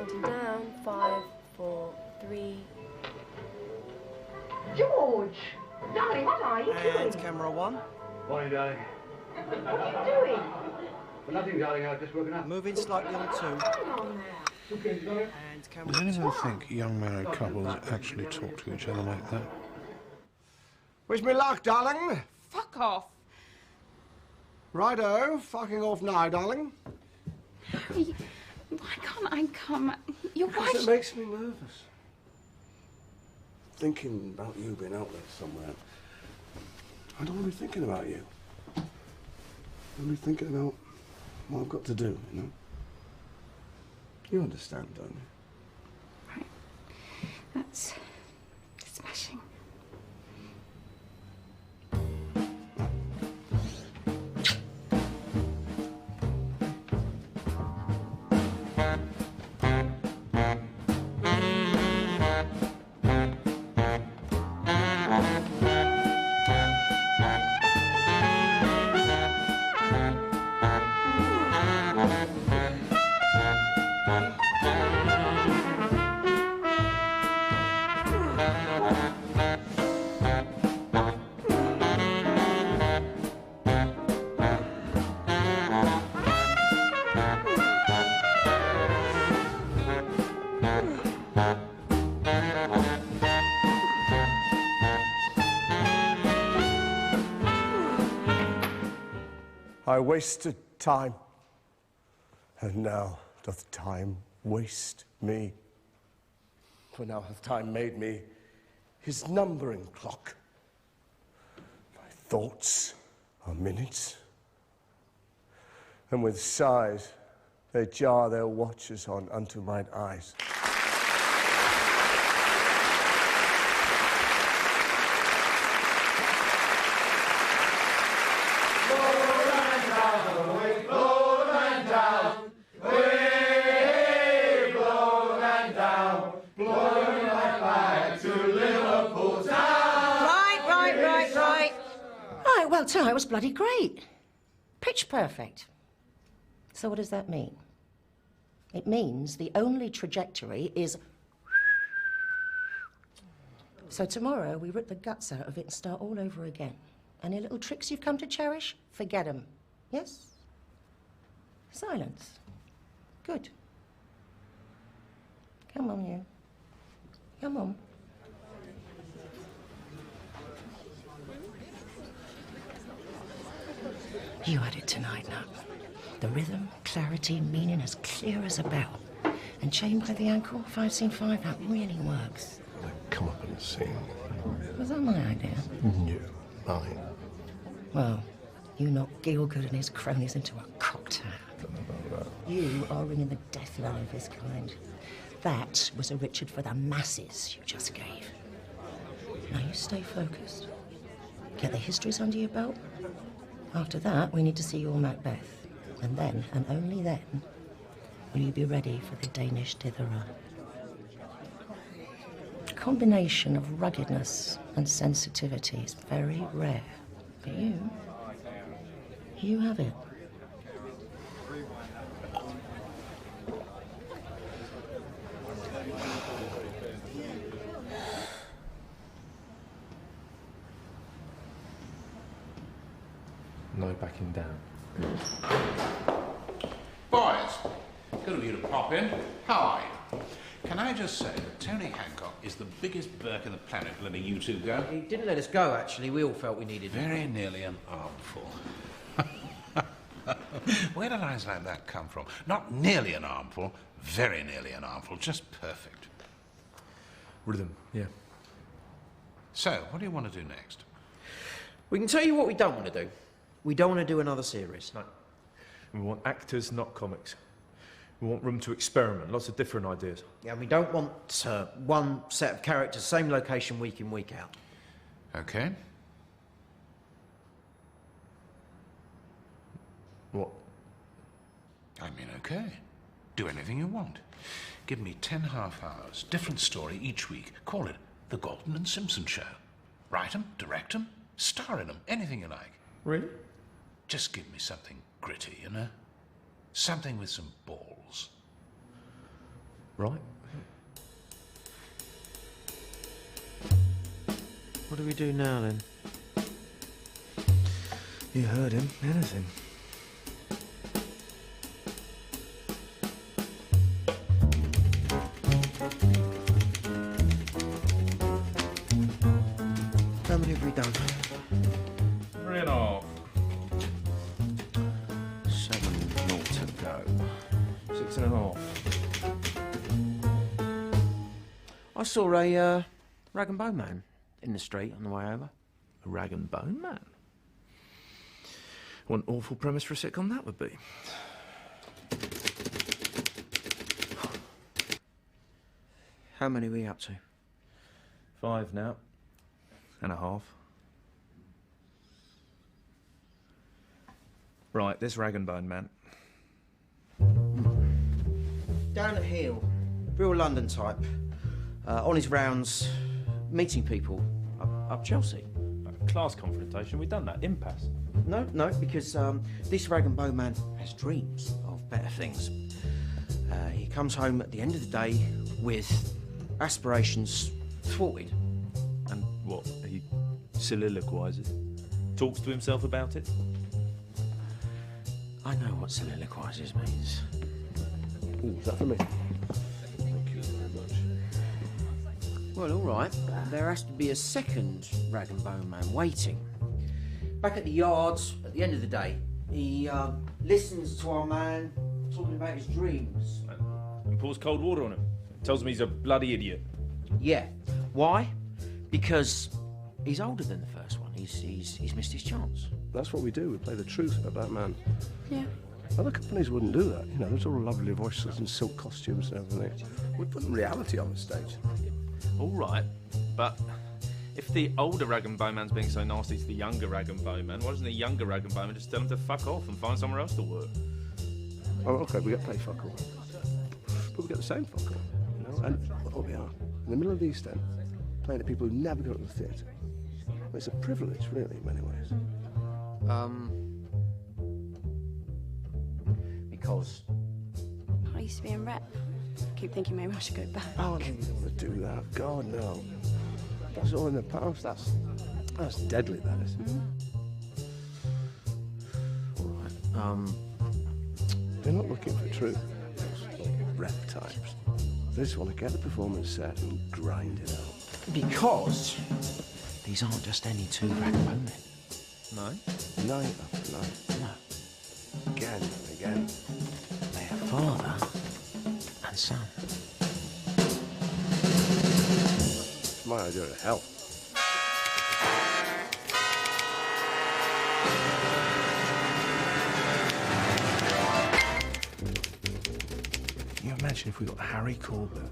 Counting down. 5, 4, 3. George! Darling, what are you doing? And camera 1. Morning, darling. What are you doing? Well, nothing, darling. I've just woken up. Moving slightly on 2. Come on now. And camera Does anyone think young married couples actually talk to each other like that? Wish me luck, darling. Fuck off. Righto, fucking off now, darling. Harry, why can't I come? Your Because wife... it makes me nervous. Thinking about you being out there somewhere. I don't want to be thinking about you. I want to be thinking about what I've got to do, you know? You understand, don't you? Right. That's smashing. I wasted time, and now doth time waste me. For now hath time made me his numbering clock. My thoughts are minutes, and with sighs they jar their watches on unto mine eyes. Well, tonight it was bloody great. Pitch perfect. So what does that mean? It means the only trajectory is... So tomorrow we rip the guts out of it and start all over again. Any little tricks you've come to cherish? Forget them. Yes? Silence. Good. Come on, you. Come on. You had it tonight, Nut. The rhythm, clarity, meaning as clear as a bell. And chain by the ankle, 5 scene 5, that really works. Come up and sing. Was that my idea? No, mine. Well, you knocked Gielgud and his cronies into a cocktail. You are ringing the death knell of his kind. That was a Richard for the masses you just gave. Now you stay focused. Get the histories under your belt. After that, we need to see your Macbeth. And then, and only then, will you be ready for the Danish dither? A combination of ruggedness and sensitivity is very rare. But you have it. No backing down. Boys, good of you to pop in. How are you? Can I just say that Tony Hancock is the biggest Burke in the planet for letting you two go? He didn't let us go, actually. We all felt we needed him. Very nearly an armful. Where do lines like that come from? Not nearly an armful, very nearly an armful, just perfect. Rhythm, yeah. So, what do you want to do next? We can tell you what we don't want to do. We don't want to do another series. No. We want actors, not comics. We want room to experiment, lots of different ideas. Yeah, and we don't want one set of characters, same location week in, week out. Okay. What? I mean, okay. Do anything you want. Give me 10 half hours, different story each week. Call it The Galton and Simpson Show. Write 'em, direct 'em, star in 'em, anything you like. Really? Just give me something gritty, you know? Something with some balls. Right. What do we do now, then? You heard him. Anything. How many have we done? 3.5. 7 more to go. 6.5. I saw a rag and bone man in the street on the way over. A rag and bone man? What an awful premise for a sitcom that would be. How many are we up to? 5 now. And a half. Right, this rag and bone man. Down at Heel, real London type. On his rounds, meeting people up Chelsea. Class confrontation, we've done that. Impasse. No, because this rag and bone man has dreams of better things. He comes home at the end of the day with aspirations thwarted. And what? He soliloquises? Talks to himself about it? I know what soliloquises means. Ooh, is that for me? Thank you very much. Well, all right. There has to be a second rag and bone man waiting. Back at the yards, at the end of the day, he listens to our man talking about his dreams. And pours cold water on him. Tells him he's a bloody idiot. Yeah. Why? Because he's older than the first one. He's missed his chance. That's what we do. We play the truth about that man. Yeah. Other companies wouldn't do that. You know, there's all lovely voices and silk costumes and everything. We put reality on the stage. All right, but if the older rag and bone man's being so nasty to the younger rag and bone man, why doesn't the younger rag and bone man just tell him to fuck off and find somewhere else to work? Oh, OK, we get paid fuck all. But we get the same fuck all, you know? And oh, we are. In the middle of the East End, playing to people who never go to the theatre. Well, it's a privilege, really, in many ways. Because... I used to be in rep. Keep thinking maybe I should go back. Oh, no, we don't want to do that. God, no. That's all in the past. That's deadly, that is. All right. They're not looking for truth. Those rep types. They just want to get the performance set and grind it out. Because these aren't just any two rag and bone men. No? Night after night. No. Again and again. They are father and son. It's my idea of hell. Can you imagine if we got Harry Corbett?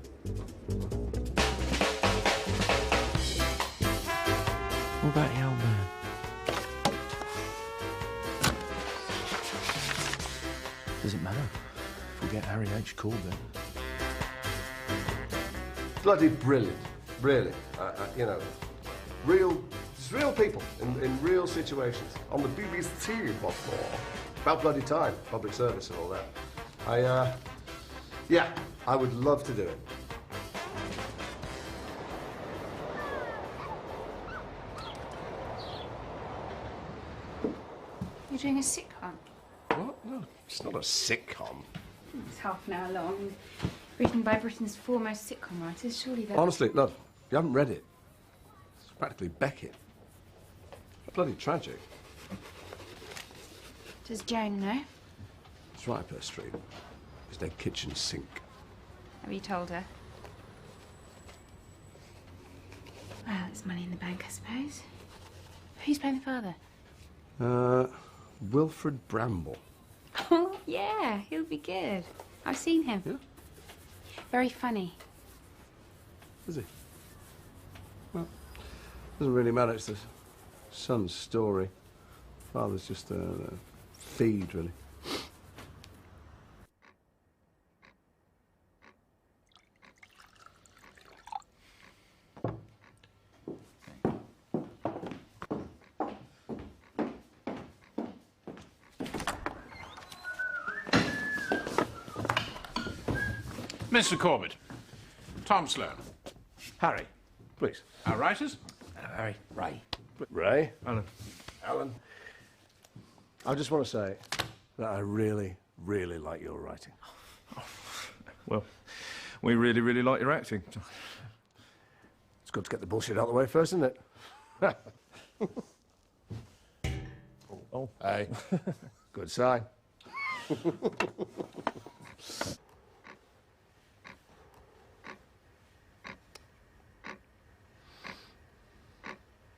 What about the old man? Does it matter if we get Harry H. Corbett? Bloody brilliant. Really. You know, it's real people in real situations. On the BBC, what more? About bloody time, public service and all that. Yeah, I would love to do it. You're doing a sitcom? What? No, it's not a sitcom. It's half an hour long. Written by Britain's foremost sitcom writers. Surely that... Honestly, love, you haven't read it. It's practically Beckett. Bloody tragic. Does Joan know? It's right up her street. It's their kitchen sink. Have you told her? Well, it's money in the bank, I suppose. Who's playing the father? Wilfred Bramble. Oh, yeah, he'll be good. I've seen him. Yeah? Very funny. Is he? Well, doesn't really matter. It's the son's story. Father's just a feed, really. Mr. Corbett, Tom Sloane, Harry, please. our writers. Harry. Ray. Ray. Alan. Alan. I just want to say that I really, really like your writing. Well, we really, really like your acting. It's good to get the bullshit out of the way first, isn't it? Oh, hey. Good sign.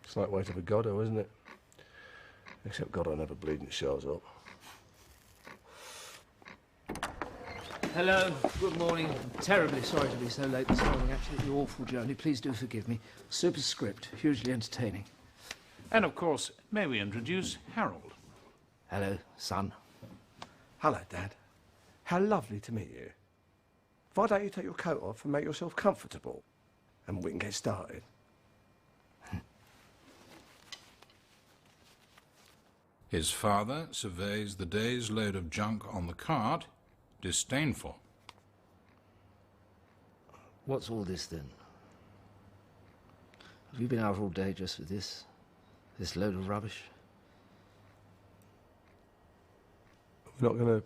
It's like waiting for Godot, isn't it? Except Godot never bleeding shows up. Hello, good morning. I'm terribly sorry to be so late this morning. Absolutely awful journey. Please do forgive me. Superscript, hugely entertaining. And of course, may we introduce Harold. Hello, son. Hello, Dad. How lovely to meet you. Why don't you take your coat off and make yourself comfortable? And we can get started. His father surveys the day's load of junk on the cart, disdainful. What's all this then? Have you been out all day just for this? This load of rubbish? We're not gonna... I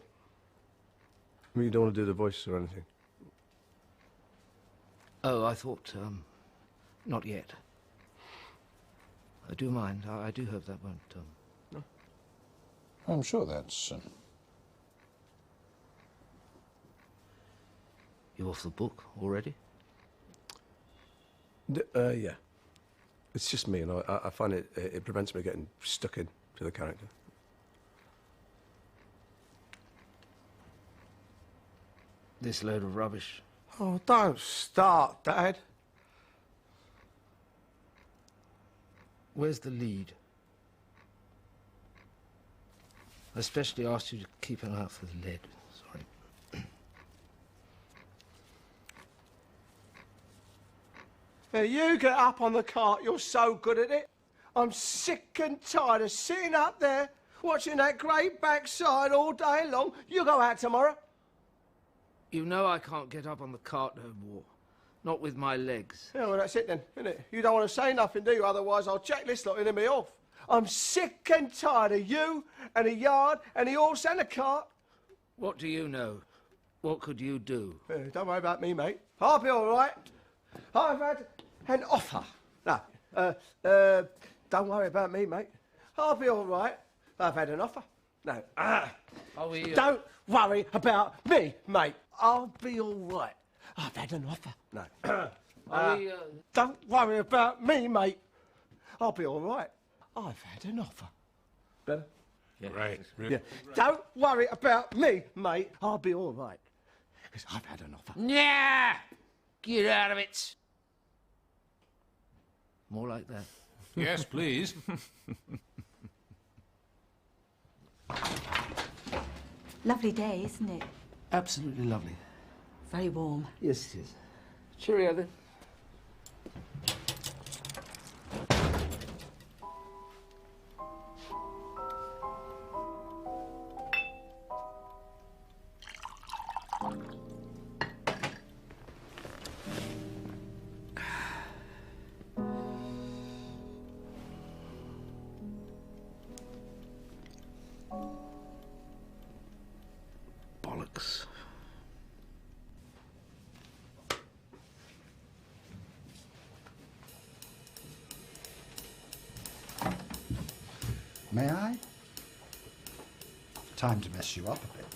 mean, you don't want to do the voice or anything? Oh, I thought, not yet. I do mind. I do hope that won't, No? I'm sure that's... You off the book already? Yeah. It's just me, and I find it prevents me getting stuck into the character. This load of rubbish. Oh, don't start, Dad. Where's the lead? I especially asked you to keep an eye out for the lead. Sorry. Now, you get up on the cart. You're so good at it. I'm sick and tired of sitting up there watching that great backside all day long. You go out tomorrow. You know I can't get up on the cart no more. Not with my legs. Yeah, well, that's it then, isn't it? You don't want to say nothing, do you? Otherwise, I'll check this lot in and me off. I'm sick and tired of you and the yard and the horse and the cart. What do you know? What could you do? Don't worry about me, mate. I'll be all right. I've had an offer. No, don't worry about me, mate. I'll be all right. I've had an offer. No. Are we... Don't worry about me, mate. I'll be all right. I've had an offer. No. Are we... Don't worry about me, mate. I'll be all right. I've had an offer. Better? Yeah. Right. Yeah. Don't worry about me, mate. I'll be all right. Because I've had an offer. Nah! Get out of it. More like that. Yes, please. Lovely day, isn't it? Absolutely lovely. Very warm. Yes, it is. Cheerio, then. Bollocks. May I? Time to mess you up a bit.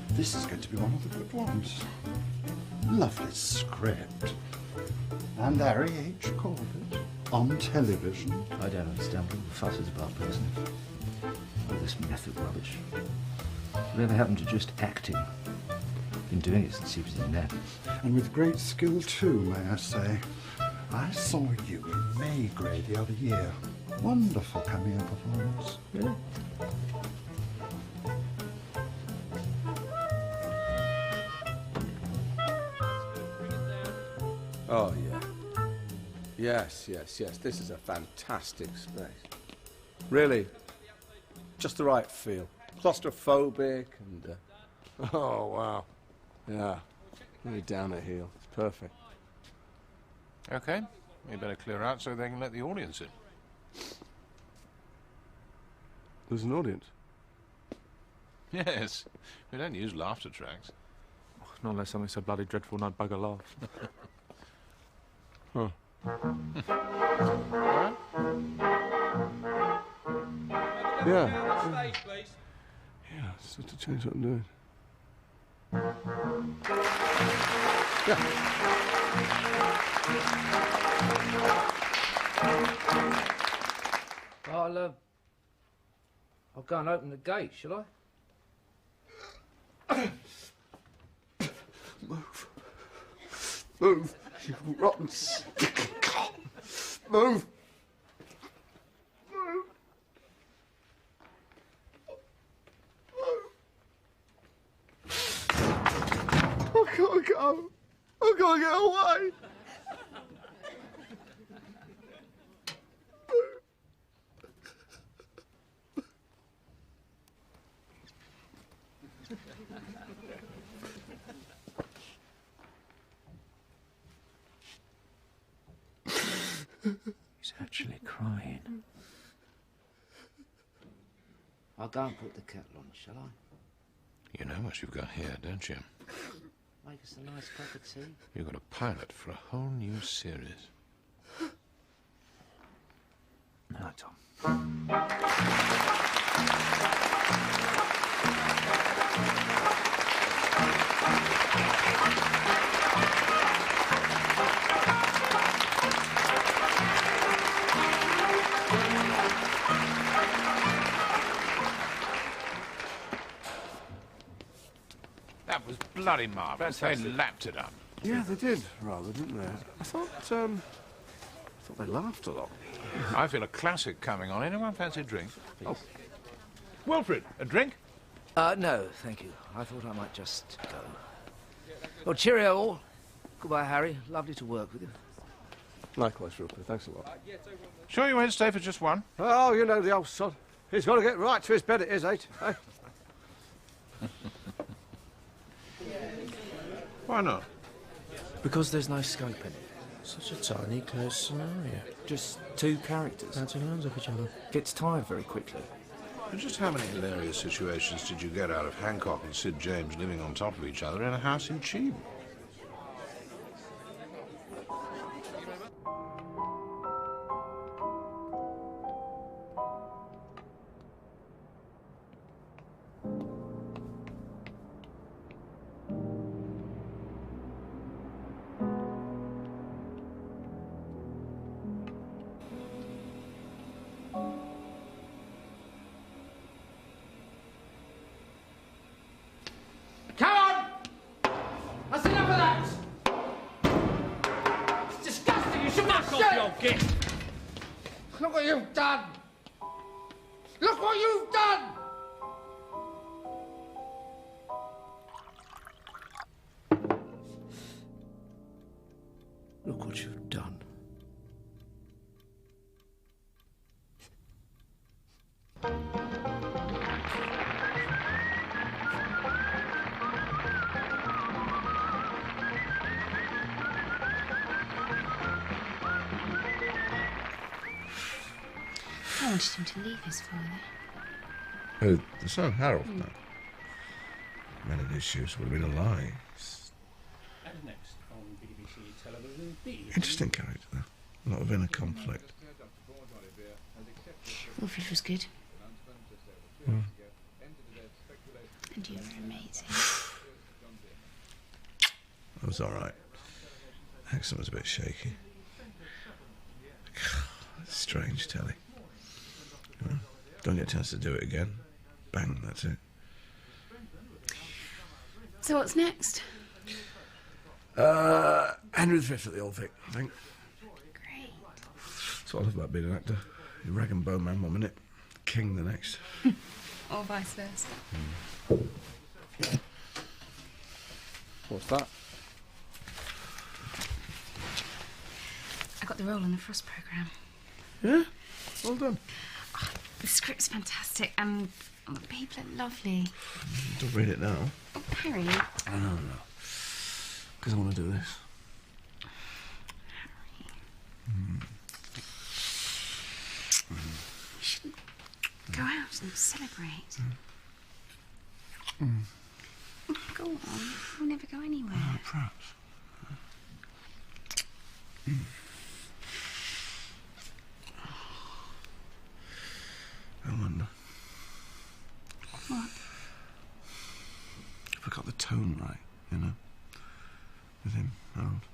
This is going to be one of the good ones. Lovely script. And Harry H. Corbett on television. I don't understand what the fuss is about, personally. All this method rubbish. Whatever happened to just acting? Been doing it since he was in there. And with great skill too, may I say. I saw you in May Grey the other year. Wonderful cameo performance. Really? Oh, yeah. Yes, yes, yes. This is a fantastic space. Really, just the right feel. Claustrophobic and... oh, wow. Yeah, really down at heel. It's perfect. Okay, you better clear out so they can let the audience in. There's an audience? Yes, we don't use laughter tracks. Not unless something so bloody dreadful and I'd bug a laugh. Huh. Alright? Yeah. Yeah, it's just to change what I'm doing. I'll go and open the gate, shall I? Move. Move, you rotten stinking cock. Move. Move. I can't go. I can't get away. He's actually crying. I'll go and put the kettle on, shall I? You know what you've got here, don't you? Make us a nice cup of tea. You've got a pilot for a whole new series. No, Tom. That was bloody marvellous. They lapped it up. Yeah, they did, rather, didn't they? I thought they laughed a lot. I feel a classic coming on. Anyone fancy a drink? Oh. Wilfred, a drink? No, thank you. I thought I might just go. Well, cheerio all. Goodbye, Harry. Lovely to work with you. Likewise, Rupert. Thanks a lot. Sure you won't stay for just one? Oh, you know the old sod. He's got to get right to his bed at his age, eh? Why not? Because there's no scope in it. Such a tiny, close scenario. Just two characters. Bouncing lines off each other. Gets tired very quickly. And just how many hilarious situations did you get out of Hancock and Sid James living on top of each other in a house in Cheam? Come on! That's enough of that! It's disgusting! You should back off your git! Look what you've done! Look what you've done! Look what you've done. I wanted him to leave his father. Who? The son, Harold? No. Many of his shoes would have been a lie. And next on BBC television, Interesting character, though. A lot of inner conflict. Wilfred was good. Mm. And you were amazing. It was all right. Accent was a bit shaky. Strange telly. You know, don't get a chance to do it again. Bang, that's it. So what's next? Henry V at the Old Vic, I think. Great. That's what I love about being an actor. You're rag and bone man 1 minute, king the next. Or vice versa. What's that? I got the role in the Frost programme. Yeah? Well done. Oh, the script's fantastic and the people are lovely. Don't read it now. Oh, Harry. I don't know. Because I want to do this. You should go out and celebrate. Go on, we'll never go anywhere. Perhaps. I wonder. What? If I got the tone right, you know? With him, Harold.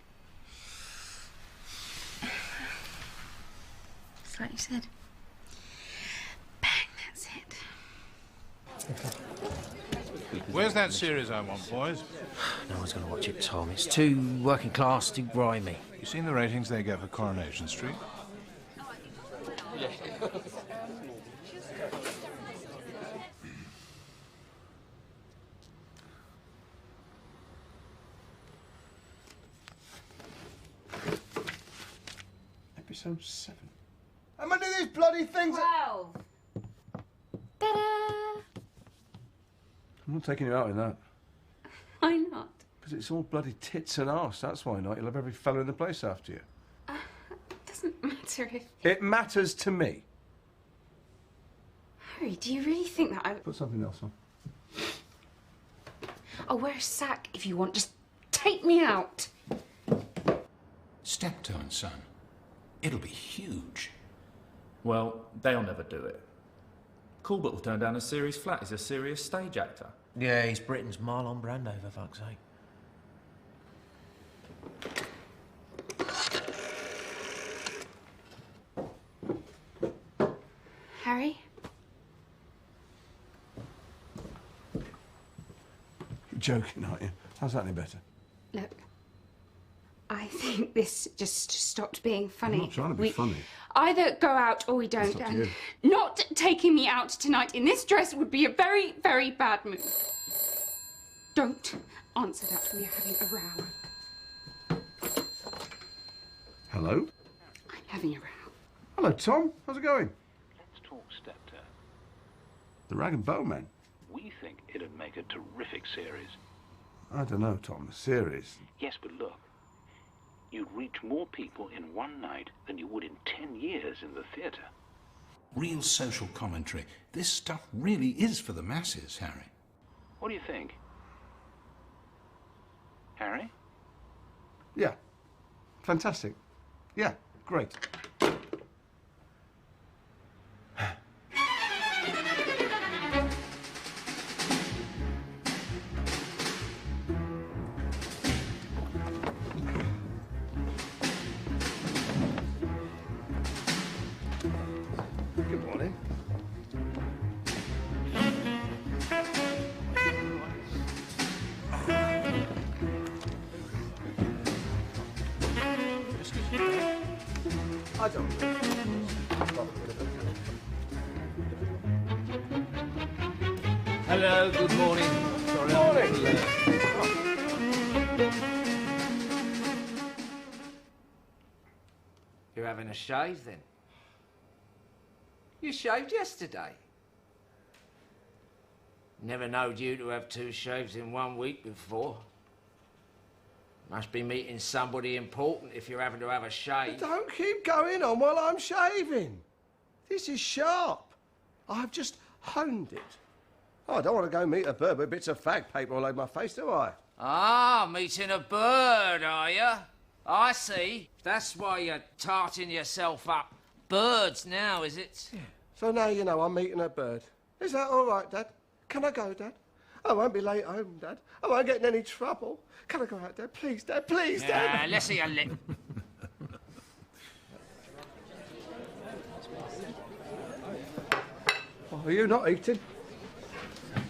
It's like you said. Bang, that's it. Where's that series I want, boys? No one's going to watch it, Tom. It's too working class, too grimy. You seen the ratings they get for Coronation Street? Episode 7. How many of these bloody things? 12. Ta-da! I'm not taking you out in that. Why not? Because it's all bloody tits and arse, that's why not. You'll have every fellow in the place after you. It doesn't matter if... It matters to me. Harry, do you really think that I... Put something else on. I'll wear a sack if you want. Just take me out. Steptoe and Son. It'll be huge. Well, they'll never do it. Corbett will turn down a series flat. He's a serious stage actor. Yeah, he's Britain's Marlon Brando, for fuck's sake. Harry? You're joking, aren't you? How's that any better? Look, I think this just stopped being funny. I'm not trying to be funny. Either go out or we don't. It's up to And you. not taking me out tonight in this dress would be a very, very bad move. Don't answer that. We are having a row. Hello? I'm having a row. Hello, Tom. How's it going? Let's talk Steptoe. The Rag and Bowman. We think it'd make a terrific series. I don't know, Tom. A series. Yes, but look. You'd reach more people in one night than you would in 10 years in the theatre. Real social commentary. This stuff really is for the masses, Harry. What do you think? Harry? Yeah. Fantastic. Yeah, great. Good morning. I don't. Hello, good morning. Sorry, I'm a little late. You're having a shave, then? You shaved yesterday. Never knowed you to have 2 shaves in 1 week before. Must be meeting somebody important if you're having to have a shave. Don't keep going on while I'm shaving. This is sharp. I've just honed it. Oh, I don't want to go meet a bird with bits of fag paper all over my face, do I? Ah, meeting a bird, are you? I see. That's why you're tarting yourself up. Birds now, is it? Yeah. So now you know I'm meeting a bird. Is that all right, Dad? Can I go, Dad? I won't be late home, Dad. I won't get in any trouble. Can I go out, Dad? Please, Dad. Please, Dad. Let's see your lip. Oh, are you not eating?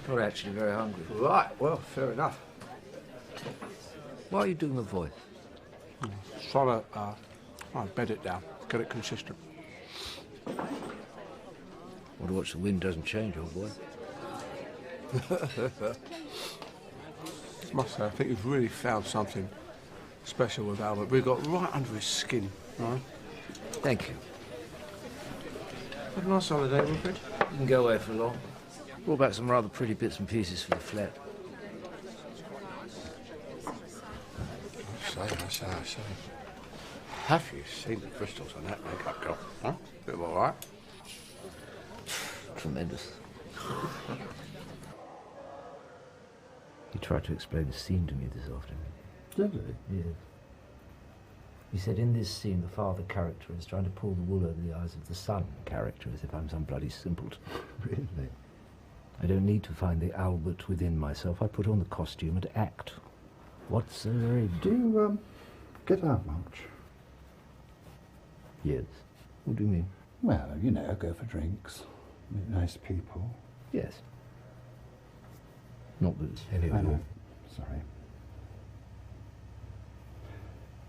Not actually very hungry. Right, well, fair enough. Why are you doing the voice? Trying to bed it down, get it consistent. Want to watch the wind doesn't change, old boy. Must say, I think you've really found something special with Albert. We got right under his skin, right? Thank you. Have a nice holiday, Wilfred. Didn't go away for long. Brought back some rather pretty bits and pieces for the flat. I say. Have you seen the crystals on that makeup girl? Huh? Bit of all right? Tremendous. He tried to explain the scene to me this afternoon. Did he? Yes. He said in this scene the father character is trying to pull the wool over the eyes of the son character as if I'm some bloody simpleton. Really? I don't need to find the Albert within myself. I put on the costume and act. What's so very... Do you, get out much? Yes. What do you mean? Well, you know, go for drinks, meet nice people. Yes. Not that it's any I of know. your... Sorry.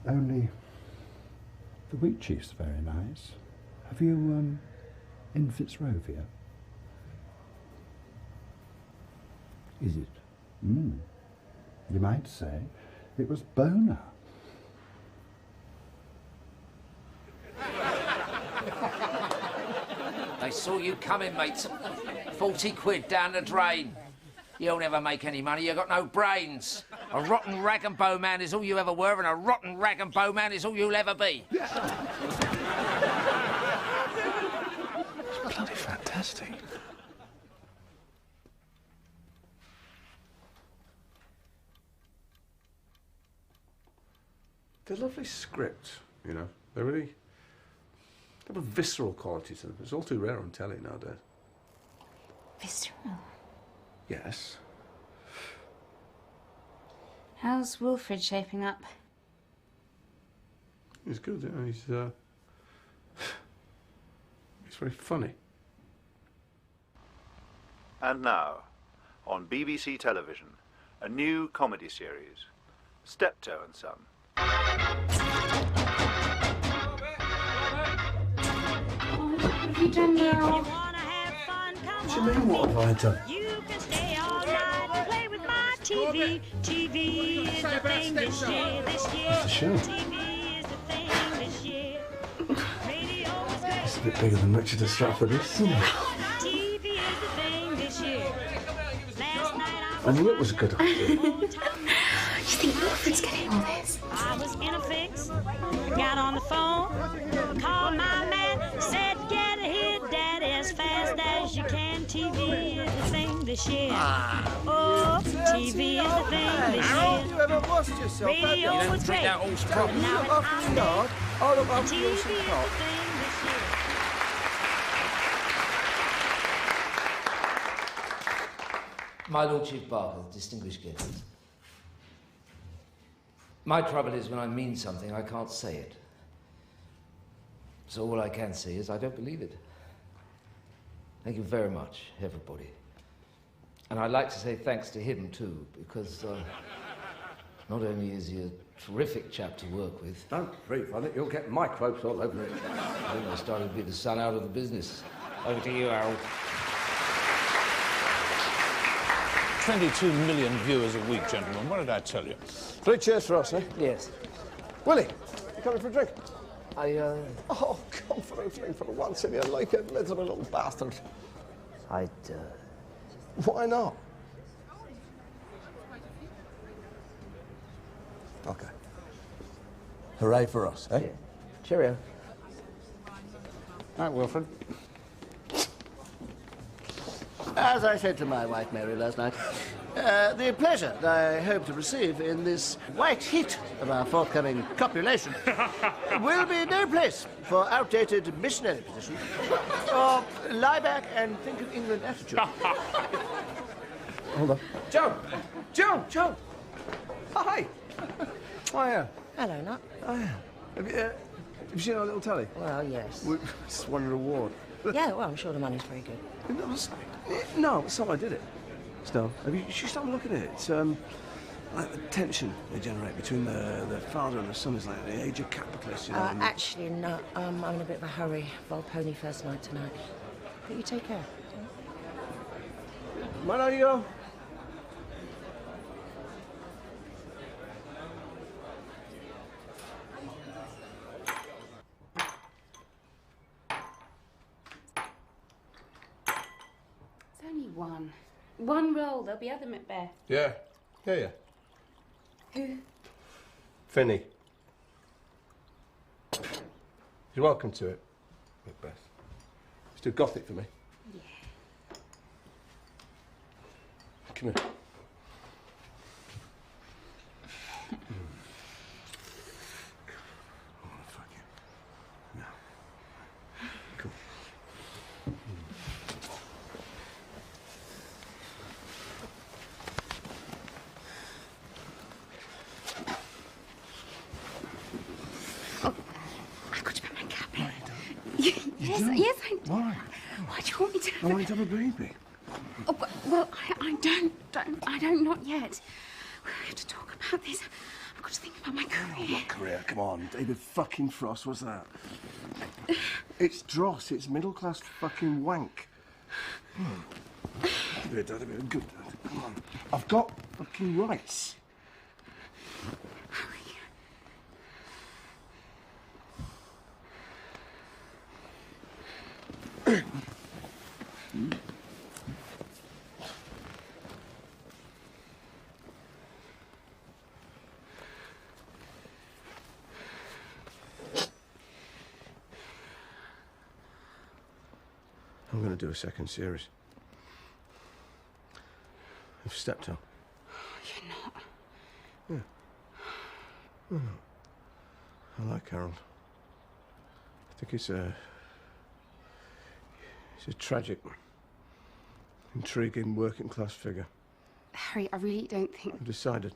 Only the wheat chief's very nice. Have you, in Fitzrovia? Is it? You might say it was Boner. They saw you coming, mate. 40 quid down the drain. You'll never make any money, you got no brains. A rotten rag and bow man is all you ever were, and a rotten rag and bow man is all you'll ever be. It's bloody fantastic. They're lovely script, you know. They really have a visceral quality to them. It's all too rare on telly nowadays. Visceral? Yes. How's Wilfred shaping up? He's good, you know. He's very funny. And now, on BBC television, a new comedy series, Steptoe and Son. What have you done now? What do you mean, what have I done? TV is the thing this year. It's the show. TV is the thing this year. Radio is great. It's a bit bigger than Richard of Stratford, isn't it? TV is the thing this year. Last night I knew it was a good idea. You think Wilfred's getting all this? I was in a fix. Got on the phone, called my man, said get here, Daddy, as fast as you can. TV is the thing this year. Oh, TV is the thing this Harold, year. you ever washed yourself? Radio was great. That all's problem. Now Look after the yard. I'll look after TV your is the cot. thing this year. My Lord Chief Barker, distinguished guests. My trouble is when I mean something, I can't say it. So all I can say is I don't believe it. Thank you very much, everybody. And I'd like to say thanks to him, too, because not only is he a terrific chap to work with... Don't breathe on it, you'll get microbes all over it. I think I started to be the son out of the business. Over to you, Harold. 22 million viewers a week, gentlemen. What did I tell you? 3 cheers for us, eh? Yes. Willie, you coming for a drink? Oh, come for a drink for once in your life, you miserable little bastard. Why not? OK. Hooray for us, eh? Yeah. Cheerio. Right, Wilfred. As I said to my wife Mary last night, the pleasure I hope to receive in this white heat of our forthcoming copulation will be no place for outdated missionary positions or lie back and think of England attitude. Hold on. Joe! Joe! Oh, hi. Hiya. Hello, Nut. Hiya. Have you seen our little telly? Well, yes. We just won an award. Yeah, well, I'm sure the money's very good. No, it's not I did it. Still, you should start looking at it. It's like the tension they generate between the father and the son is like the age of capitalists, you know. Actually, no, I'm in a bit of a hurry. Volpone first night tonight. But you take care. Mind how you go? One roll. There'll be other Macbeth. Yeah. Yeah. Who? Finny. You're welcome to it, Macbeth. It's too gothic for me. Yeah. Come here. Yes, I... Why? Why do you want me to... I want you to have a baby. Oh, well, I don't, not yet. We have to talk about this. I've got to think about my career. What career? Come on, David fucking Frost, what's that? It's dross, it's middle-class fucking wank. Good, Dad, good, Dad. Come on. I've got fucking rights. I'm going to do a second series of Steptoe. You're not. Yeah. Oh. I like Harold. I think he's a tragic, intriguing working-class figure. Harry, I really don't think... I've decided.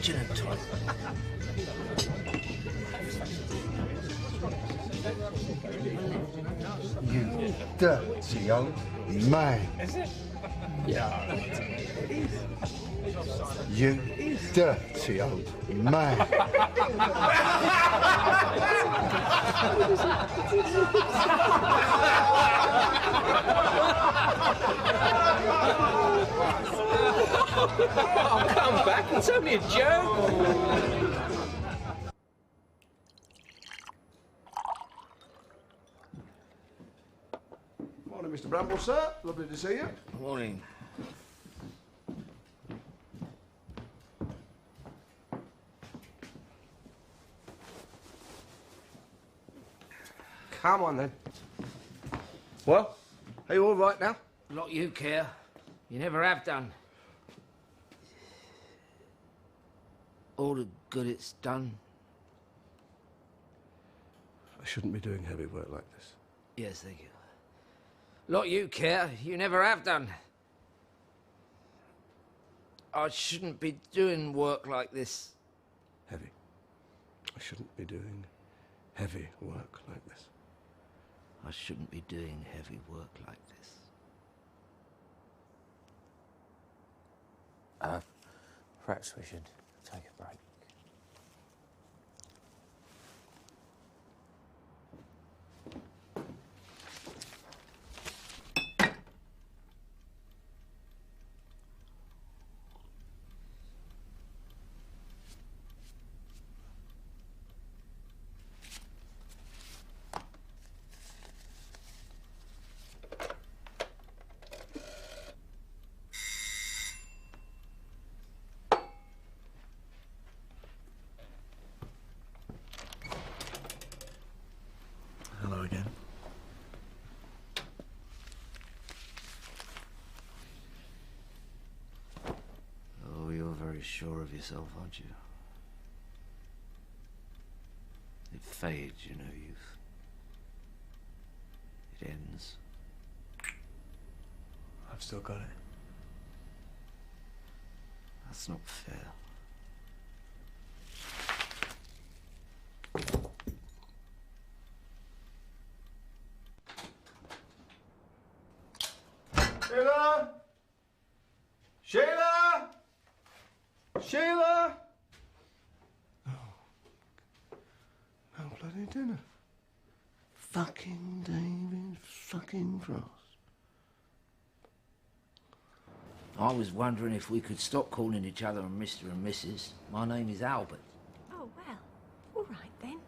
Gin and tonic. You dirty old man. Is it? Yeah. You dirty old man. Oh, come back, it's only a joke. Morning, Mr. Bramble, sir. Lovely to see you. Morning. Come on, then. Well, are you all right now? Not you care. You never have done. All the good it's done. I shouldn't be doing heavy work like this. Yes, thank you. Not you care. You never have done. I shouldn't be doing work like this. Heavy. I shouldn't be doing heavy work like this. I shouldn't be doing heavy work like this. Perhaps we should take a break. Hello again. Oh, you're very sure of yourself, aren't you? It fades, you know, youth. It ends. I've still got it. That's not fair. Sheila! Sheila! Sheila! Oh. No bloody dinner. Fucking David fucking Frost. I was wondering if we could stop calling each other Mr. and Mrs. My name is Albert. Oh, well. All right, then.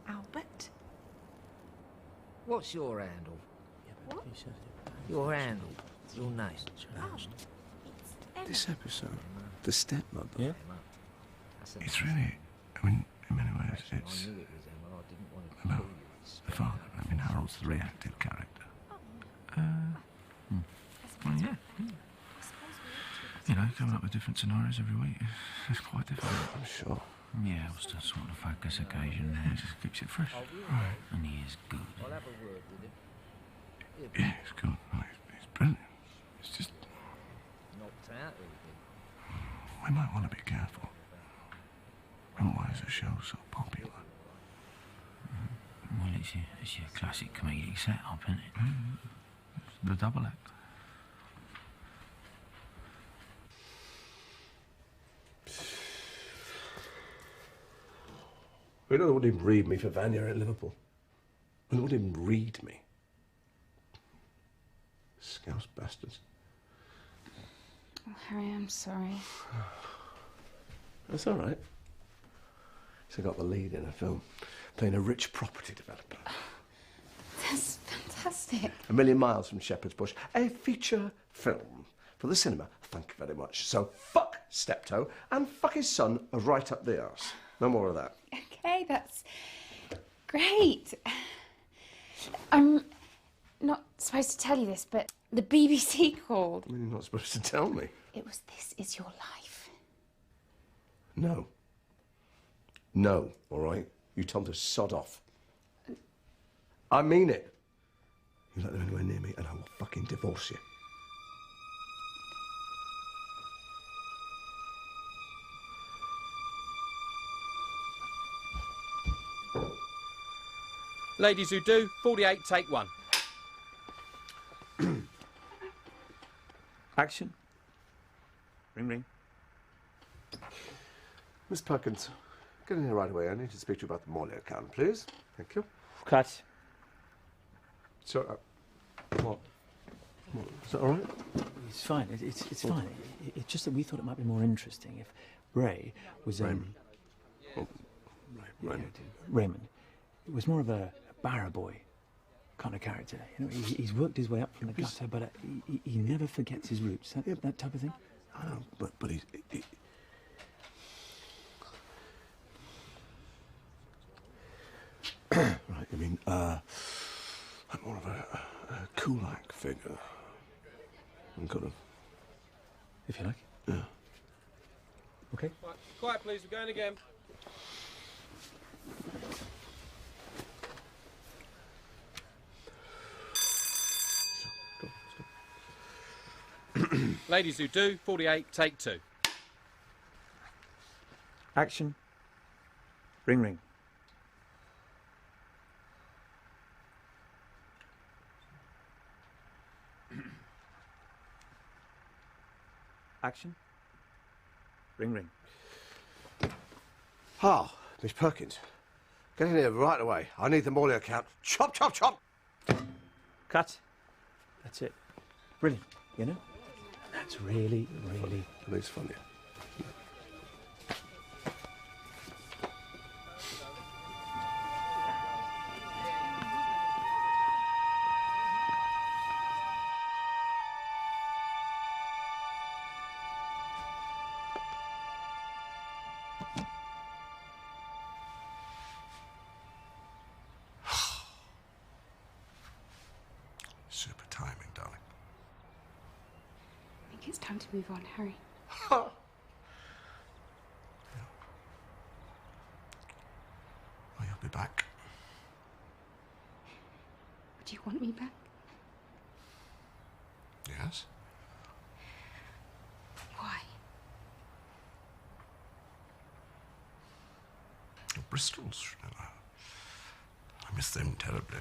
Albert. What's your handle? What? Your handle. Your name. Oh, This episode, the stepmother. Yeah. It's really, I mean, in many ways, it's about the father. I mean, Harold's the reactive character. Well, yeah. You know, coming up with different scenarios every week is quite difficult. I'm sure. Yeah, it was the sort of focus occasion. It just keeps it fresh. Right. And he is good. I'll have a word with him. Yeah, it's good. No, it's brilliant. It's just, Knocked out everything. we might want to be careful. Otherwise, the show's so popular. Well, it's your classic comedic setup, isn't it? It's the double act. You know, they wouldn't even read me for Vanya at Liverpool. They wouldn't even read me. Scouse bastards. Oh, Harry, I'm sorry. That's all right. So I got the lead in a film, playing a rich property developer. That's fantastic. A million miles from Shepherd's Bush. A feature film for the cinema. Thank you very much. So fuck Steptoe and fuck his son right up the arse. No more of that. Okay, that's great. I'm not supposed to tell you this, but the BBC called. I mean, you're not supposed to tell me. It was This Is Your Life. No. No, all right? You told her sod off. I mean it. You let them anywhere near me and I will fucking divorce you. Ladies Who Do, 48, take 1. Action. Ring, ring. Miss Perkins, get in here right away. I need to speak to you about the Morley account, please. Thank you. Cut. So, what? Is that all right? It's fine. It's fine. It's just that we thought it might be more interesting if Ray was Raymond. Raymond. Raymond. It was more of a barrow boy kind of character. You know, he's worked his way up from the gutter, but he never forgets his roots. That type of thing. I know, but he's. Right, I mean, I'm more of a Kulak figure. I'm kind of. If you like. Yeah. Okay. Right, quiet, please. We're going again. Ladies Who Do, 48, take 2. Action. Ring, ring. Action. Ring, ring. Ah, Miss Perkins. Get in here right away. I need the Morley account. Chop, chop, chop! Cut. That's it. Brilliant, you know? That's really, really... It's funny. Super timing, darling. I think it's time to move on, Harry. Well, you'll be back. Do you want me back? Yes? Why? The Bristols, you know. I miss them terribly.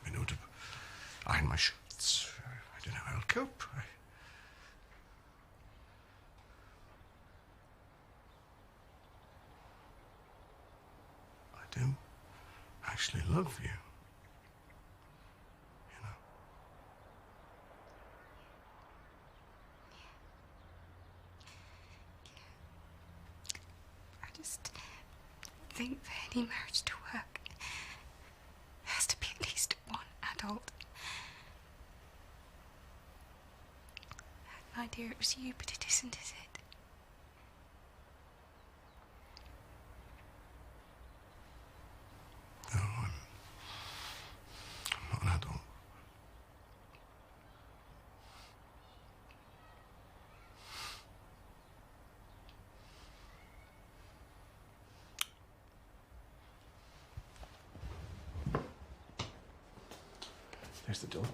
Maybe know to iron my shirts. I don't know how I'll cope. do actually love you. I just think for any marriage to work, there has to be at least one adult. I had an idea it was you, but it isn't, is it? No, I'm not an adult. There's the door.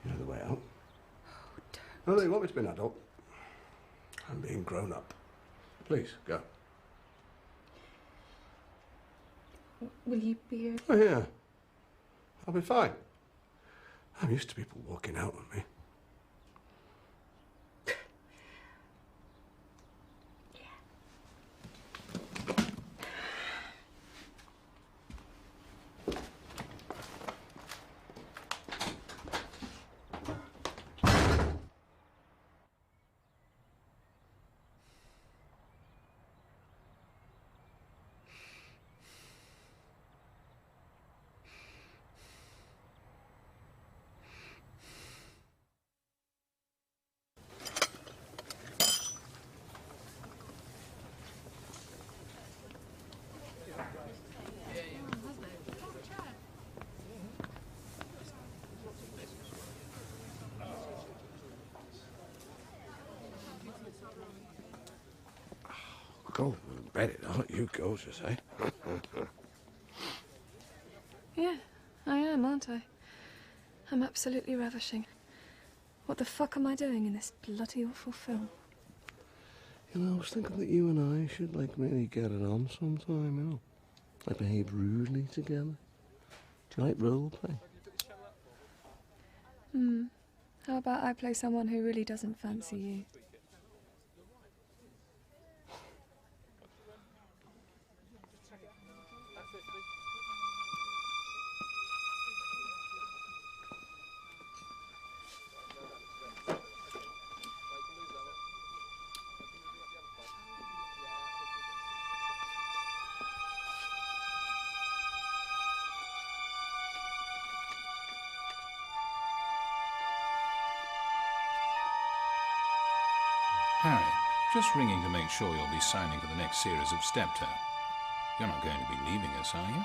You know the way out. Oh, you want me to be an adult? I'm being grown up. Please, go. Will you be Oh, yeah. I'll be fine. I'm used to people walking out on me. Go, Betty, aren't you gorgeous, eh? Yeah, I am, aren't I? I'm absolutely ravishing. What the fuck am I doing in this bloody awful film? You know, I was thinking that you and I should, like, maybe get it on sometime, you know? Like, behave rudely together. Do you like role play? How about I play someone who really doesn't fancy you? Harry, just ringing to make sure you'll be signing for the next series of Steptoe. You're not going to be leaving us, are you?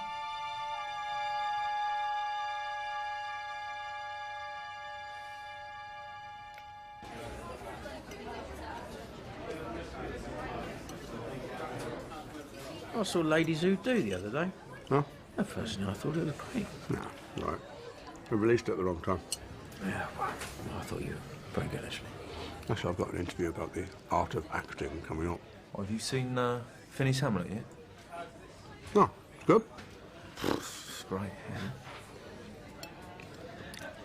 I saw Ladies Who Do the other day. Huh? At first, I thought it was great. No, right. We released it at the wrong time. Yeah, well, I thought you were very good, actually. Actually, I've got an interview about the art of acting coming up. Well, have you seen Finney's Hamlet yet? Oh, it's good. It's great, yeah.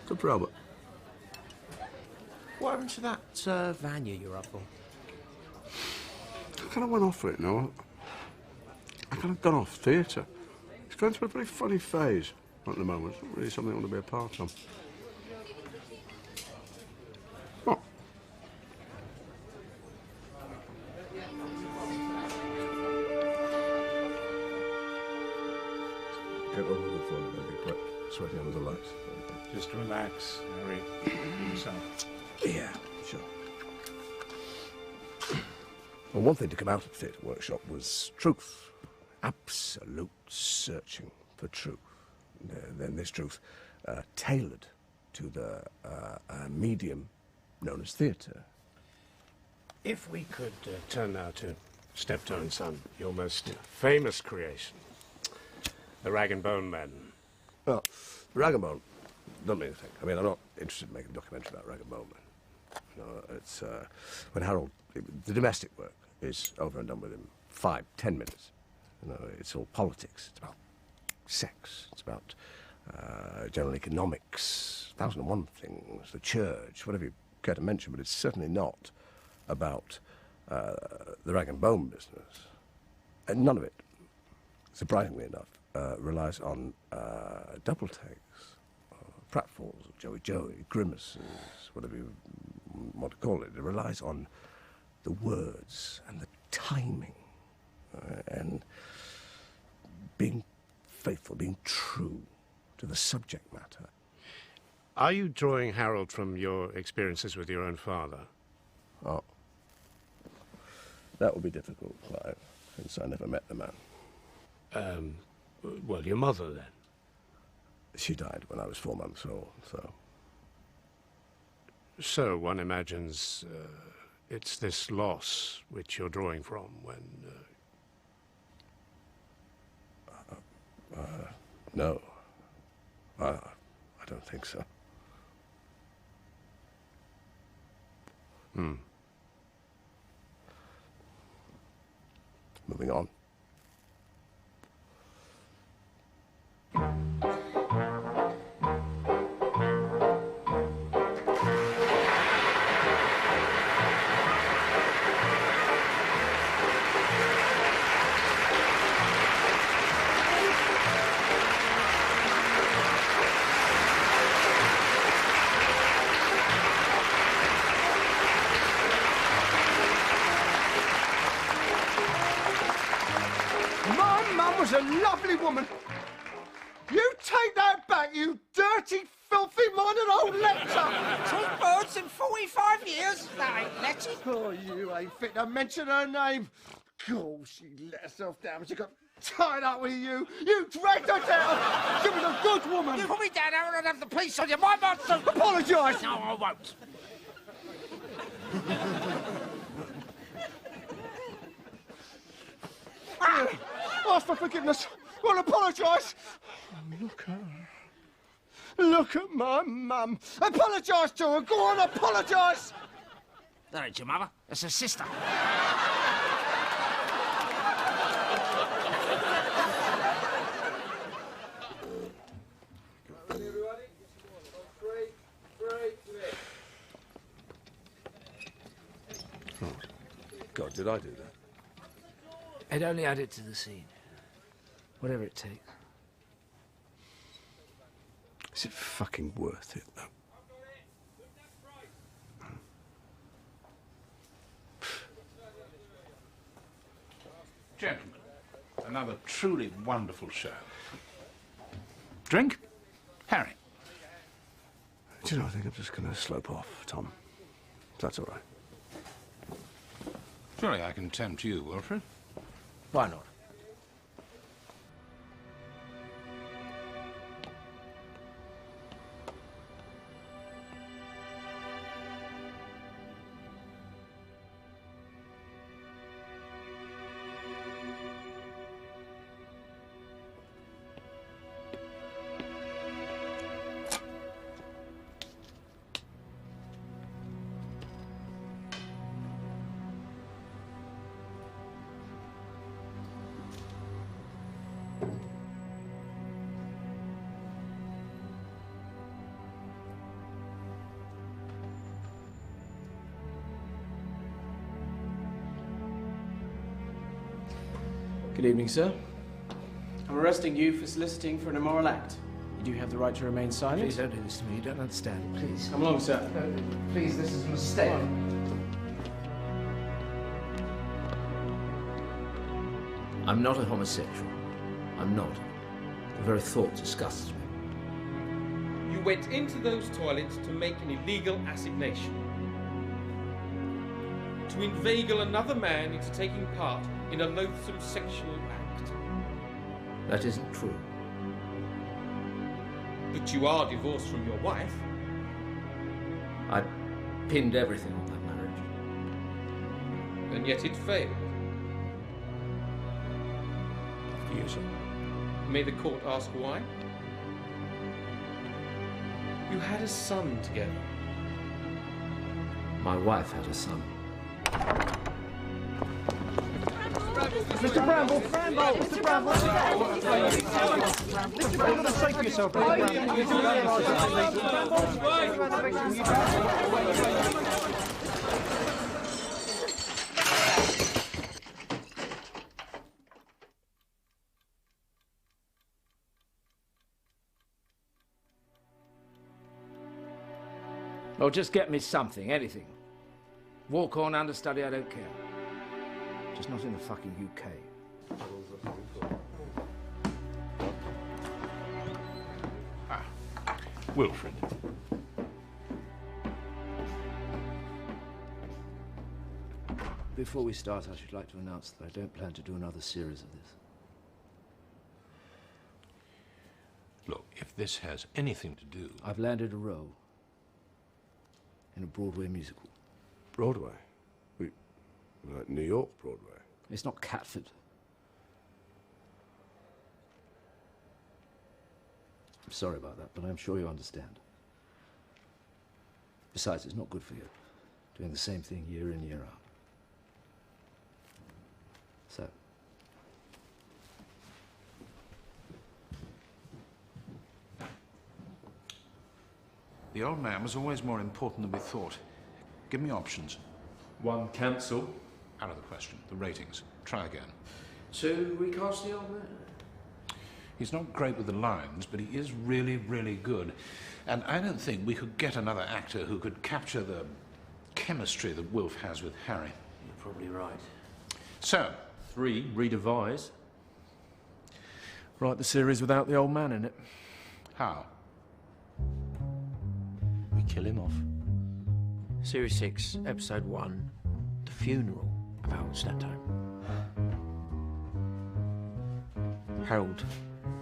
Good for Albert. What happened to that Vanya you're up for? I kind of went off for it, you know. I kind of gone off theatre. It's going through a pretty funny phase at the moment. It's not really something I want to be a part of. What? Get over the phone, don't be quite sweaty under the lights. Just relax, Harry. Yourself. Yeah, sure. Well, one thing to come out of the theatre workshop was truth. Absolute searching for truth. Then this truth tailored to the medium known as theatre. If we could turn now to Steptoe and Son, your most famous creation, the Rag and Bone Men. Well, Rag and Bone doesn't mean anything. I mean, I'm not interested in making a documentary about Rag and Bone Men. You know, it's when Harold, the domestic work is over and done with in 5-10 minutes. You know, it's all politics. It's about sex. It's about general economics, 1001 things, the church, whatever you care to mention. But it's certainly not about the rag and bone business. And none of it, surprisingly enough, relies on double takes, pratfalls, Joey, grimaces, whatever you want to call it. It relies on the words and the timing and being faithful, being true to the subject matter. Are you drawing, Harold, from your experiences with your own father? Oh. That would be difficult, Clive, since I never met the man. Well, your mother, then? She died when I was 4 months old, so... So one imagines it's this loss which you're drawing from when... No. I don't think so. Moving on. My mum was a lovely woman. You take that back, you dirty, filthy-minded old lecturer. 2 birds in 45 years? That ain't Letty. Oh, you ain't fit to mention her name. God, she let herself down. She got tied up with you. You dragged her down. She was a good woman. You put me down, Harold, and have the police on you. My monster. Apologise. No, I won't. Ask for forgiveness. Well, apologise. Look at her. Look at my mum. Apologise to her. Go on, apologise. That ain't your mother. That's her sister. Oh, God, did I do that? I'd only add it to the scene. Whatever it takes. Is it fucking worth it, though? Gentlemen, another truly wonderful show. Drink? Harry. Do you know, I think I'm just going to slope off, Tom. If that's all right. Surely I can tempt you, Wilfred. Why not? Good evening, sir. I'm arresting you for soliciting for an immoral act. You do have the right to remain silent. Please don't do this to me. You don't understand. Please. Come along, sir. No, please, this is a mistake. I'm not a homosexual. I'm not. The very thought disgusts me. You went into those toilets to make an illegal assignation. To inveigle another man into taking part in a loathsome sexual act. That isn't true. But you are divorced from your wife. I pinned everything on that marriage. And yet it failed. After you, sir. May the court ask why? You had a son together. My wife had a son. Mr. Bramble, Mr. Bramble, Mr. Bramble, save yourself, Mr. Well, just get me something, anything. Walk on, understudy, I don't care. Just not in the fucking UK. Wilfred. Before we start, I should like to announce that I don't plan to do another series of this. Look, if this has anything to do... I've landed a role in a Broadway musical. Broadway? Like New York Broadway? It's not Catford. I'm sorry about that, but I'm sure you understand. Besides, it's not good for you, doing the same thing year in, year out. So. The old man was always more important than we thought. Give me options. 1, cancel. Out of the question. The ratings. Try again. 2, recast the old man. He's not great with the lines, but he is really, really good. And I don't think we could get another actor who could capture the chemistry that Wilf has with Harry. You're probably right. So. 3, redevise. Write the series without the old man in it. How? We kill him off. Series 6, Episode 1, The Funeral of Harold Steptoe. Harold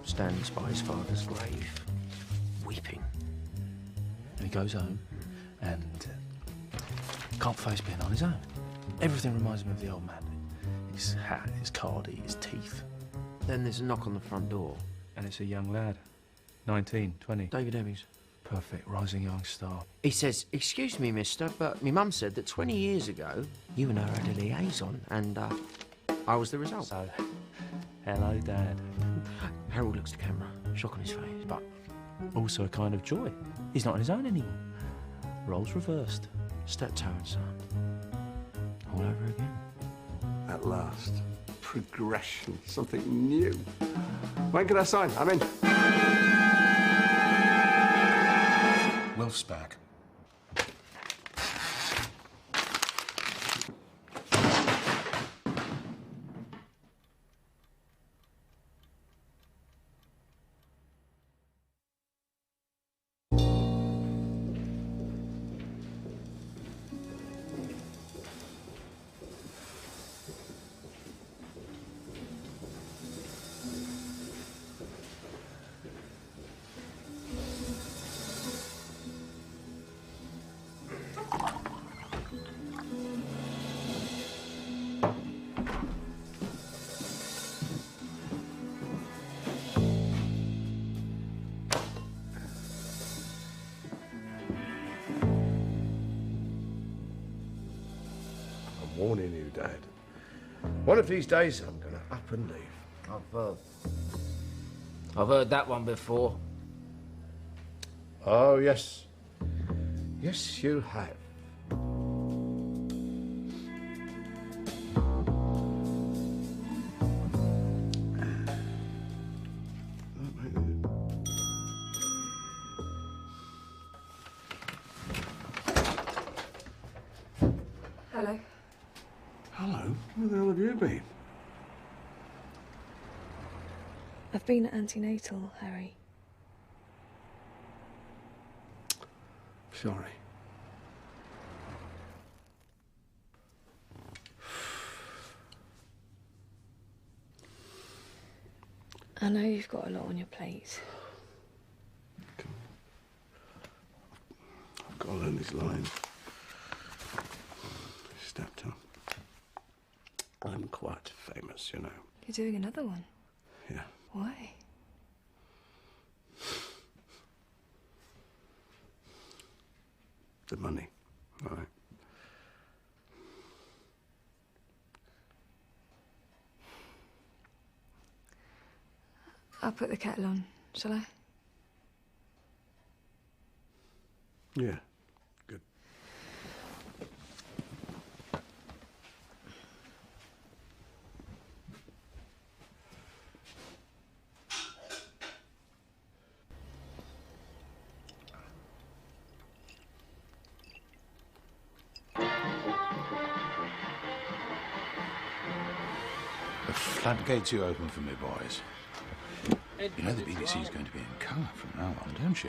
stands by his father's grave, weeping. And he goes home and can't face being on his own. Everything reminds him of the old man. His hat, his cardi, his teeth. Then there's a knock on the front door. And it's a young lad. 19, 20. David Emmings. Perfect, rising young star. He says, "Excuse me, mister, but my mum said that 20 years ago, you and her had a liaison, and I was the result." So, hello, Dad. Harold looks at the camera, shock on his face, but also a kind of joy. He's not on his own anymore. Roles reversed. Steptoe and son. All over again. At last. Progression. Something new. When can I sign? I'm in. Wilf's back. Warning you, Dad. One of these days, I'm going to up and leave. I've heard that one before. Oh, yes. Yes, you have. Hello. Hello? Where the hell have you been? I've been at antenatal, Harry. Sorry. I know you've got a lot on your plate. I've got to learn these lines. Steptoe. I'm quite famous, you know. You're doing another one? Yeah. Why? The money, all right. I'll put the kettle on, shall I? Yeah. Good. The floodgates you open for me, boys. You know the BBC's going to be in colour from now on, don't you?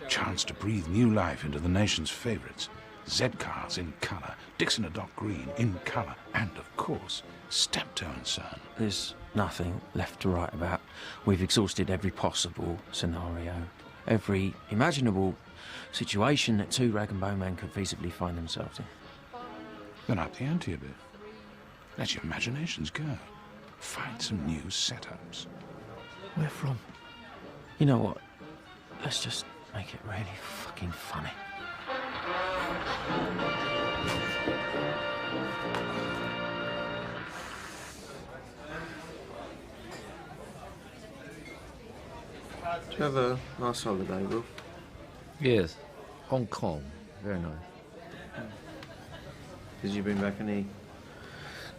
Chance to breathe new life into the nation's favourites. Z-Cars in colour, Dixon and Doc Green in colour, and, of course, Steptoe and Son. There's nothing left to write about. We've exhausted every possible scenario, every imaginable situation that two rag and bone men could feasibly find themselves in. Then up the ante a bit. Let your imaginations go. Find some new setups. Where from? You know what? Let's just make it really fucking funny. Did you have a nice holiday, Will? Yes. Hong Kong. Very nice. Did you bring back any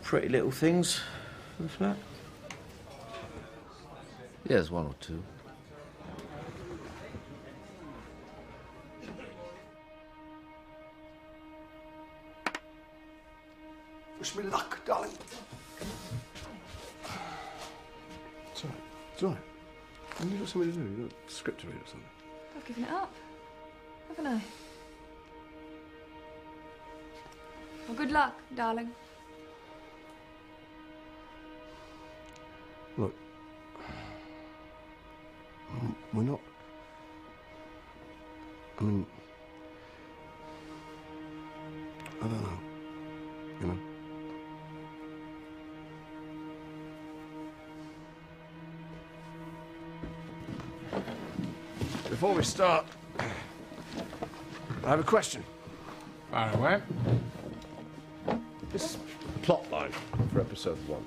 pretty little things for the flat? Yes, one or two. Wish me luck, darling. It's all right. It's all right. You've got something to do. You've got a script to read or something. I've given it up, haven't I? Well, good luck, darling. Look, we're not... I mean... I don't know. You know? Before we start, I have a question. Fire away. This plot line for episode 1.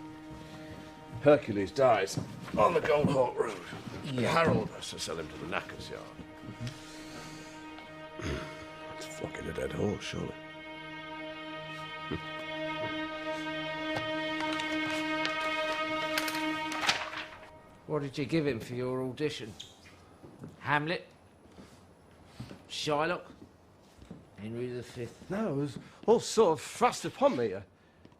Hercules dies on the Gold Hawk Road. Harold has to sell him to the knacker's yard. It's flogging a dead horse, surely. What did you give him for your audition? Hamlet? Shylock? Henry V? No, it was all sort of thrust upon me.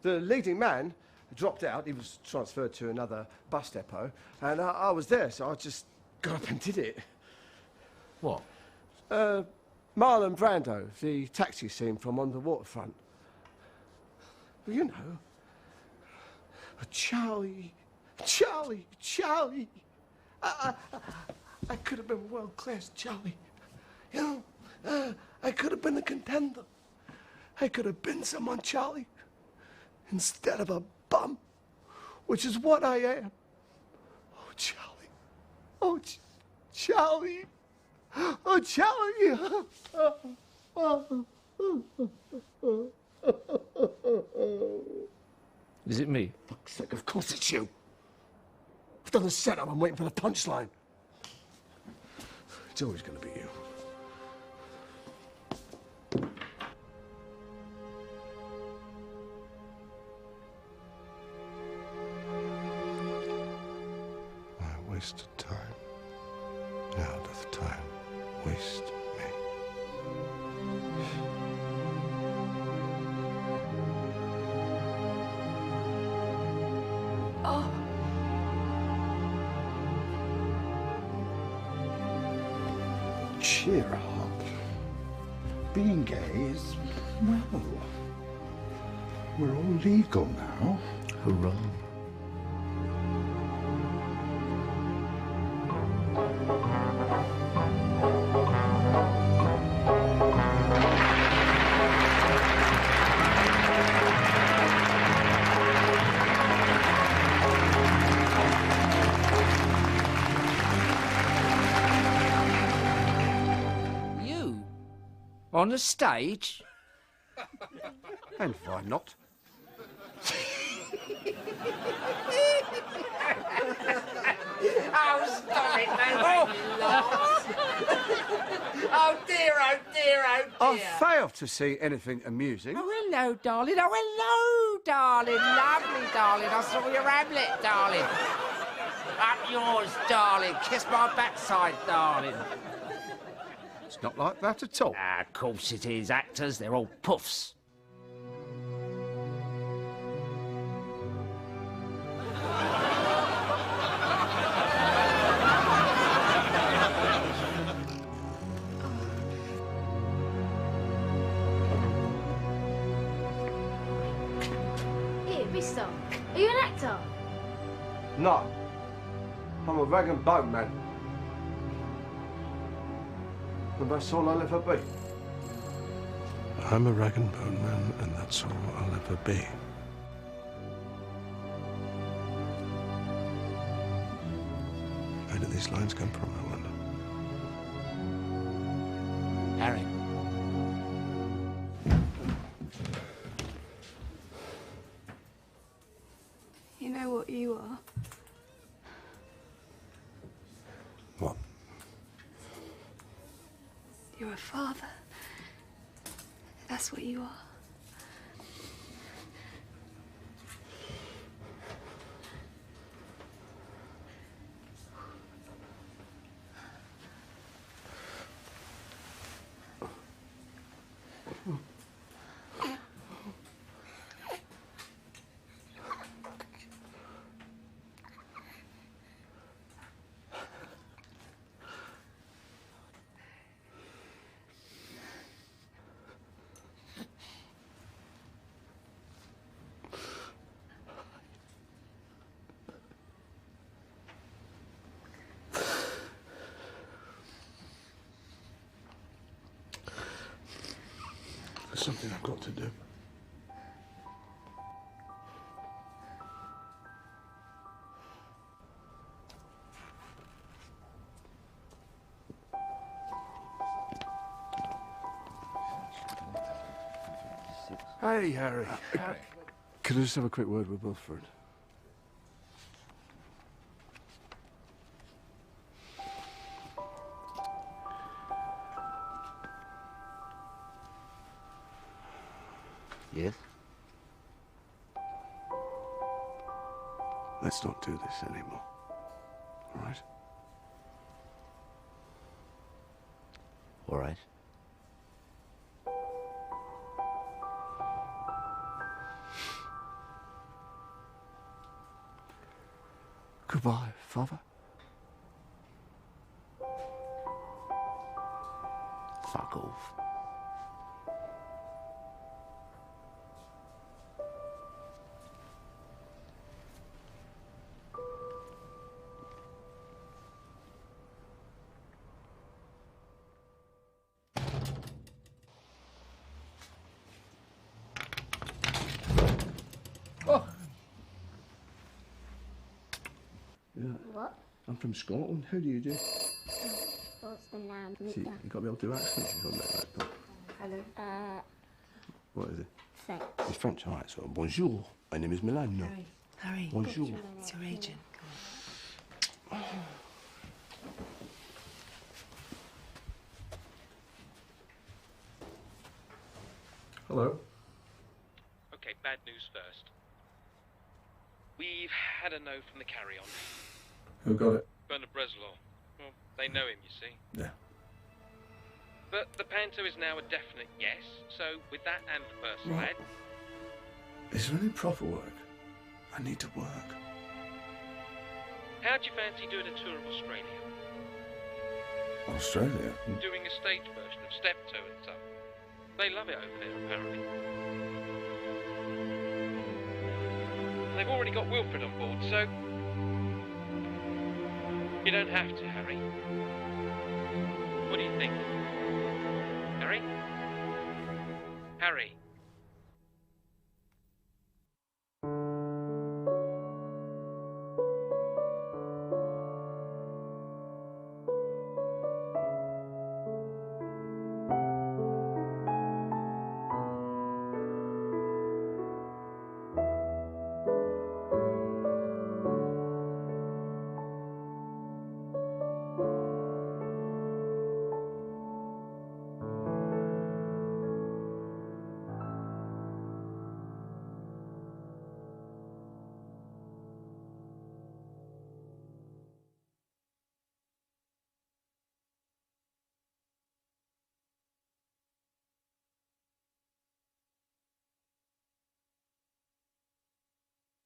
The leading man dropped out. He was transferred to another bus depot, and I was there, so I just got up and did it. What? Marlon Brando, the taxi scene from On the Waterfront. Well, you know. Charlie. I could have been world-class Charlie. You know, I could have been a contender. I could have been someone, Charlie, instead of a bum, which is what I am. Oh, Charlie. Oh, Charlie. Oh, Charlie. Is it me? Fuck's sake, of course it's you. I've done the setup. I'm waiting for the punchline. It's always going to be you. I wasted time. Now doth time waste me. Oh. Cheer up. Being gay is, well, we're all legal now. Hurrah. On the stage? And why not? Oh, stop it, man. Oh, dear, oh, dear, oh, dear. I fail to see anything amusing. Oh, hello, darling. Oh, hello, darling. Lovely, darling. I saw your Hamlet, darling. Up yours, darling. Kiss my backside, darling. It's not like that at all. Ah, of course it is. Actors, they're all puffs. movie star? Are you an actor? No. I'm a rag and bone man. And that's all I'll ever be. I'm a rag and bone man, and that's all I'll ever be. Where do these lines come from, I wonder? Harry. You know what you are? What? You're a father. That's what you are. There's something I've got to do. Hey, Harry. Could I just have a quick word with Wilfred? Yes? Let's not do this anymore. All right? All right. Goodbye, Father. Fuck off. Oh. Yeah. What? I'm from Scotland. How do you do? What's the name? See, you got to be able to do accents. You got to make that stuff. Hello. What is it? French. It's French. All right. So, bonjour. My name is Milano. Harry. Bonjour. It's your agent. Come on. Hello. Okay, bad news first. We've had a no from the carry-on. Who got it? Bernard Breslau. Well, they know him, you see. Yeah. But the panto is now a definite yes, so with that and the first Right. lad, Is there any proper work? I need to work. how'd you fancy doing a tour of Australia? Australia? Doing a stage version of Steptoe and Son. They love it over there, apparently. They've already got Wilfred on board, so you don't have to, Harry. What do you think? Harry? Harry?